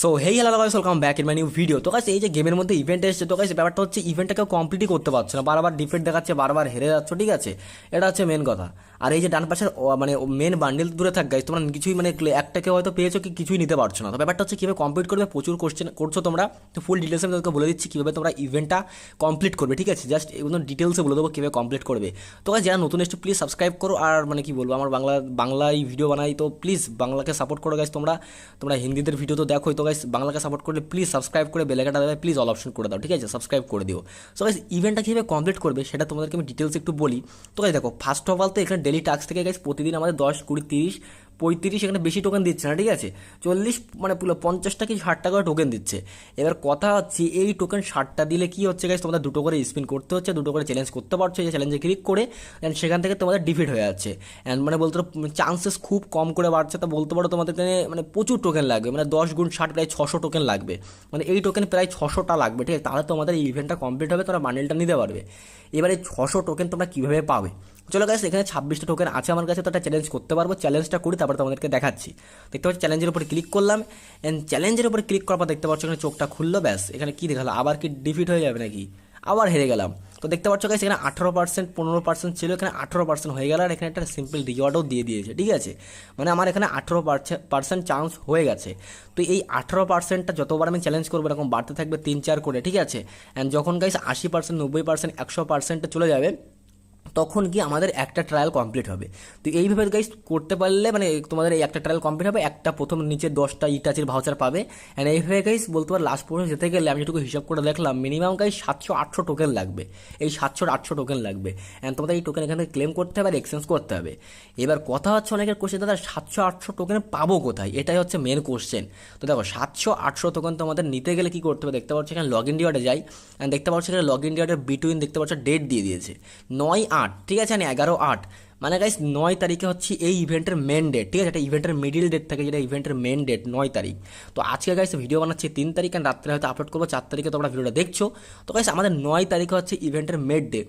So hey hello guys, welcome back in my new video. তো guys এই যে গেমের মধ্যে ইভেন্ট এসেছে, তো গাইস ব্যাপারটা হচ্ছে ইভেন্টটাকে কমপ্লিটই করতে পারছে না, বারবার ডিফেক্ট দেখাচ্ছে, বারবার হেরে যাচ্ছে, ঠিক আছে। এটা হচ্ছে মেন কথা। আর এই যে ডান পাশের মানে মেন বান্ডিল দূরে থাক গাইস, তোমরা কিছুই মানে একটাকে হয়তো পেয়েছো কি কিছুই নিতে পারছো না। তো ব্যাপারটা হচ্ছে কীভাবে কমপ্লিট করবে, প্রচুর কোশ্চেন করছো তোমরা, তো ফুল ডিটেলসে আমি তোমাকে বলে দিচ্ছি কীভাবে তোমরা ইভেন্টটা কমপ্লিট করবে, ঠিক আছে। জাস্ট এগুলো ডিটেলসে বলে দেবো কীভাবে কমপ্লিট করবে। তো গাইস যারা নতুন এসছো প্লিজ সাবস্ক্রাইব করো, আর মানে কি বলবো, আমার বাংলায় ভিডিও বানাই, তো প্লিজ বাংলাকে সাপোর্ট করো গাইস। তোমরা হিন্দিদের ভিডিও তো দেখোই, তো গাইস বাংলাকে সাপোর্ট করলে প্লিজ সাবস্ক্রাইব করে বেল আইকনটা দেবে, প্লিজ অল অপশন করে দাও, ঠিক আছে, সাবস্ক্রাইব করে দিও। সো গাইস ইভেন্টটা কীভাবে কমপ্লিট করবে সেটা তোমাদেরকে আমি ডিটেলস একটু বলি। তো গাইস দেখো, ফার্স্ট অফ অল তো এখানে ডেলি টাস্ক থেকে গাইস প্রতিদিন আমাদের 10, 20, 30, 35 এখানে বেশি টোকেন দিচ্ছে না, ঠিক আছে। 40 মানে পুরো 50টা কি 60টা করে টোকেন দিচ্ছে। এবার কথা হচ্ছে এই টোকেন 60টা দিলে কি হচ্ছে গাইস, তোমাদের দুটো করে স্পিন করতে হচ্ছে, দুটো করে চ্যালেঞ্জ করতে পারছো, এই চ্যালেঞ্জে ক্লিক করে অ্যান্ড সেখান থেকে তোমাদের ডিফিট হয়ে যাচ্ছে। অ্যান্ড মানে বলতে পারো চান্সেস খুব কম করে বাড়ছে, তা বলতে পারো তোমাদের মানে প্রচুর টোকেন লাগবে, মানে 10 গুণ 60 প্রায় 600 টোকেন লাগবে। মানে এই টোকেন প্রায় 600টা লাগবে, ঠিক আছে, তাহলে তোমাদের এই ইভেন্টটা কমপ্লিট হবে, তোমরা বান্ডেলটা নিতে পারবে। এবারে 600 টোকেন তোমরা কীভাবে পাবে? চলো গাইস, এখানে 26টা টোকেন আছে আমার কাছে, তো একটা চ্যালেঞ্জ করতে পারবো, চ্যালেঞ্জটা করি তারপর তোমাদেরকে দেখাচ্ছি। দেখতে পাচ্ছি চ্যালেঞ্জের উপরে ক্লিক করলাম, অ্যান্ড চ্যালেঞ্জের উপরে ক্লিক করার পর দেখতে পাচ্ছ এখানে চোখটা খুললো, ব্যাস এখানে কী দেখালো, আবার কি ডিফিট হয়ে যাবে নাকি, আবার হেরে গেলাম। তো দেখতে পাচ্ছ গাইস এখানে 18%, 15% ছিল, এখানে 18% হয়ে গেল, আর এখানে একটা সিম্পল রিওয়ার্ডও দিয়ে দিয়েছে, ঠিক আছে। মানে আমার এখানে 18% চান্স হয়ে গেছে। তো এই 18%টা যতবার আমি চ্যালেঞ্জ করবো এরকম বাড়তে থাকবে 3-4 করে, ঠিক আছে। অ্যান্ড যখন গাইস 80%, 90%, 100%-এ চলে যাবে তখন কি আমাদের একটা ট্রায়াল কমপ্লিট হবে। তো এইভাবে গাইস করতে পারলে মানে তোমাদের এই একটা ট্রায়াল কমপ্লিট হবে, একটা প্রথম নিচে 10টা ইটাচির ভাউচার পাবে। অ্যান্ড এইভাবে গাইস বলতে পারো লাস্ট পর্যন্ত যেতে গেলে আমি যেটুকু হিসাব করে দেখলাম মিনিমাম গাইস 700-800 টোকেন লাগবে, এই 700-800 টোকেন লাগবে। অ্যান্ড তোমাদের এই টোকেন এখান থেকে ক্লেম করতে হবে আর এক্সচেঞ্জ করতে হবে। এবার কথা হচ্ছে অনেকের কোশ্চেন, দাদা 700-800 টোকেন পাবো কোথায়, এটাই হচ্ছে মেন কোশ্চেন। তো দেখো 700-800 টোকেন তোমাদের নিতে গেলে কী করতে হবে, দেখতে পাচ্ছ এখানে লগ ইন ডিওয়ার্ডে যাই, অ্যান্ড দেখতে পাচ্ছ এখানে লগ ইন ডিওয়ার্ডের বিটুইন দেখতে পাচ্ছ ডেট দিয়ে দিয়েছে 9/8, ঠিক আছে, 11/8, মানে গাইস 9 তারিখে হচ্ছে এই ইভেন্টের মেন ডেট, ঠিক আছে। এটা ইভেন্টের মিডিল ডেট থাকে, যেটা ইভেন্টের মেন ডেট 9 তারিখ। তো আজকে গাইস ভিডিও বানাচ্ছি 3 তারিখ, অ্যান্ড রাত্রে হয়তো আপলোড করবো 4 তারিখে, তোমরা ভিডিওটা দেখছো। তো গাইস আমাদের 9 তারিখে হচ্ছে ইভেন্টের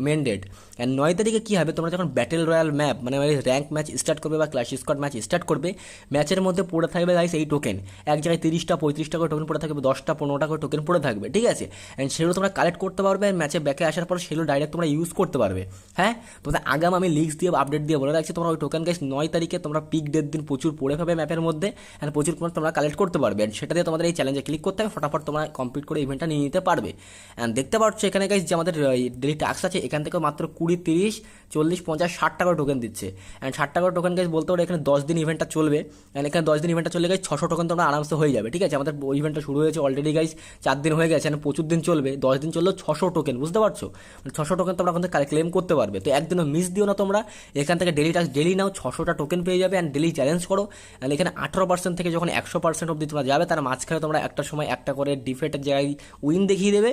মেন ডেট। অ্যান্ড 9 তারিখে কী হবে, তোমরা যখন ব্যাটেল রয়্যাল ম্যাপ মানে র্যাঙ্ক ম্যাচ স্টার্ট করবে বা ক্লাশ স্কোয়াড ম্যাচ স্টার্ট করবে, ম্যাচের মধ্যে পড়ে থাকবে গাইস এই টোকেন, এক জায়গায় 30টা 35টা করে টোকেন পড়ে থাকবে, 10টা 15টা করে টোকেন পড়ে থাকবে, ঠিক আছে। অ্যান্ড সেগুলো তোমরা কালেক্ট করতে পারবে, ম্যাচে ব্যাকে আসার পর সেগুলো ডাইরেক্ট তোমরা ইউজ করতে পারবে। হ্যাঁ, তোমাদের আগাম আমি লিঙ্কস দিয়ে আপডেট দিয়ে বলে রাখছি, তোমরা ওই টোকেন গাইস 9 তারিখে তোমরা পিক ডেট দিন প্রচুর পড়ে পাবে ম্যাপের মধ্যে, অ্যান্ড প্রচুর তোমরা কালেক্ট করতে পারবে। অ্যান্ড সেটা দিয়ে তোমাদের এই চ্যালেঞ্জে ক্লিক করতে হবে, ফটাফট তোমরা কমপ্লিট করে ইভেন্টটা নিয়ে নিতে পারবে। অ্যান্ড দেখতে পাচ্ছ এখানে গাইস যে আমাদের ডেলি টাস্ক আছে, এখান থেকে মাত্র 20, 30, 40, 50, 60 টাকা টোকেন দিচ্ছে। অ্যান্ড 60 টাকা টোকেন গাইস বলতে পারো এখানে 10 দিন ইভেন্টটা চলবে। অ্যান্ড এখানে 10 দিন ইভেন্টটা চলে গাইস 600 টোকেন তোমরা আরামসে হয়ে যাবে, ঠিক আছে। আমাদের ইভেন্টটা শুরু হয়েছে অলরেডি গাইস 4 দিন হয়ে গেছে, অ্যান্ড প্রচুর দিন চলবে, 10 দিন চললেও 600 টোকেন, বুঝতে পারছো, 600 টোকেন তোমরা ওখান থেকে ক্লেম করতে পারবে। তো একদিনও মিস দিও না তোমরা, এখান থেকে ডেলি টাস্ক ডেলি নাও, 600টা টোকেন পেয়ে যাবে, অ্যান্ড ডেলি চ্যালেঞ্জ করো। অ্যান্ড এখানে 18% থেকে যখন 100% অবধি তোমরা যাবে, তার মাঝখানে তোমরা একটা সময় একটা করে ডিফেক্টের জায়গায় উইন দেখিয়ে দেবে।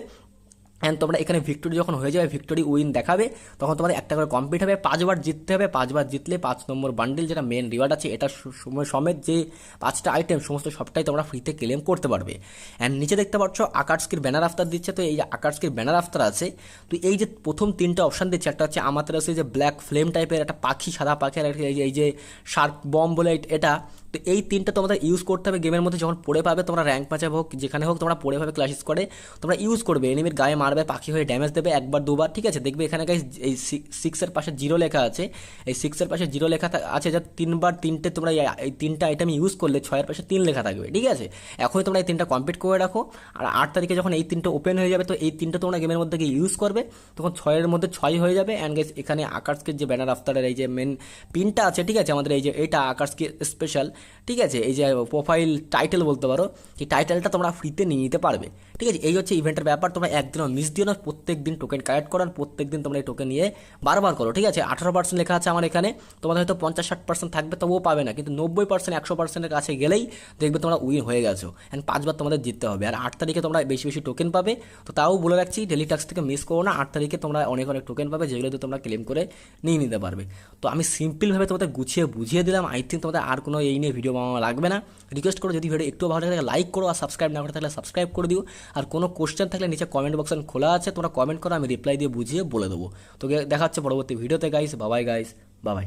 অ্যান্ড তোমরা এখানে ভিক্টোরি যখন হয়ে যাবে, ভিক্টোরি উইন দেখাবে, তখন তোমাদের একটা করে কমপ্লিট হবে, 5বার জিততে হবে, 5বার জিতলে 5 নম্বর বান্ডিল যেটা মেন রিওয়ার্ড আছে, এটা সময় সমেত যে 5টা আইটেম সমস্ত সবটাই তোমরা ফ্রিতে ক্লেম করতে পারবে। অ্যান্ড নিচে দেখতে পাচ্ছ আকাশকির ব্যানার আফতার দিচ্ছে, তো এই যে আকাশকির ব্যানার আফতার আছে, তো এই যে প্রথম 3টা অপশান দিচ্ছে, একটা হচ্ছে আমাদের আছে যে ব্ল্যাক ফ্লেম টাইপের একটা পাখি, সাদা পাখি, আর এই যে শার্ক বম বলে এটা। তো এই 3টা তোমাদের ইউজ করতে হবে গেমের মধ্যে, যখন পড়ে পাবে তোমরা র্যাঙ্ক ম্যাচে হোক যেখানে হোক তোমরা পড়ে পাবে ক্লাস করে তোমরা ইউজ করবে, এনিমির গায়ে মারবে, পাখি হয়ে ড্যামেজ দেবে 1বার 2বার, ঠিক আছে। দেখবে এখানে গাইস এই 6-এর পাশে 0 লেখা আছে, এই 6-এর পাশে 0 লেখা আছে, যা 3বার 3টে তোমরা এই 3টা আইটেম ইউজ করলে 6-এর পাশে 3 লেখা থাকবে, ঠিক আছে। এখনই তোমরা এই 3টা কমপ্লিট করে রাখো, আর 8 তারিখে যখন এই 3টা ওপেন হয়ে যাবে, তো এই 3টা তোমরা গেমের মধ্যে গিয়ে ইউজ করবে, তখন 6-এর মধ্যে 6 হয়ে যাবে। অ্যান্ড গাইস এখানে আকাশকে যে ব্যানার আফতারের এই যে মেন পিনটা আছে, ঠিক আছে, আমাদের এই যে এটা আকাশকে স্পেশাল, ঠিক আছে, এই যে প্রোফাইল টাইটেল বলতে পারো, এই টাইটেলটা তোমরা ফ্রিতে নিয়ে নিতে পারবে, ঠিক আছে। এই হচ্ছে ইভেন্টের ব্যাপার, তোমরা একদিনও মিস দিও না, প্রত্যেক দিন টোকেন কালেক্ট করো, আর প্রত্যেক দিন তোমরা এই টোকেন নিয়ে বারবার করো, ঠিক আছে। 18% লেখা আছে আমার এখানে, তোমাদের হয়তো 50-60% থাকবে, তবুও পাবে না, কিন্তু 90%, 100%-এর কাছে গেলেই দেখবে তোমরা উইন হয়ে গেছো। অ্যান্ড 5বার তোমাদের জিততে হবে, আর 8 তারিখে তোমরা বেশি বেশি টোকেন পাবে। তো তাও বলে রাখছি, ডেলি টাস্ক থেকে মিস করো না, 8 তারিখে তোমরা অনেক অনেক টোকেন পাবে, যেগুলো দিয়ে তোমরা ক্লেম করে নিয়ে নিতে পারবে। তো আমি সিম্পলভাবে তোমাদের গুছিয়ে বুঝিয়ে দিলাম, আই থিঙ্ক তোমাদের আর কোনো এই নিয়ে ভিডিও বানানো লাগবে না। রিকোয়েস্ট করো যদি ভিডিও একটু ভালো লাগে লাইক করো, আর সাবস্ক্রাইব না করে থাকলে সাবস্ক্রাইব করে দিও। আর কোনো কোশ্চেন থাকলে নিচে কমেন্ট বক্স খোলা আছে, তোমরা কমেন্ট করো, আমি রিপ্লাই দিয়ে বুঝিয়ে বলে দেবো। তো দেখা হচ্ছে পরবর্তী ভিডিওতে গাইস, বাবাই গাইস, বাবাই।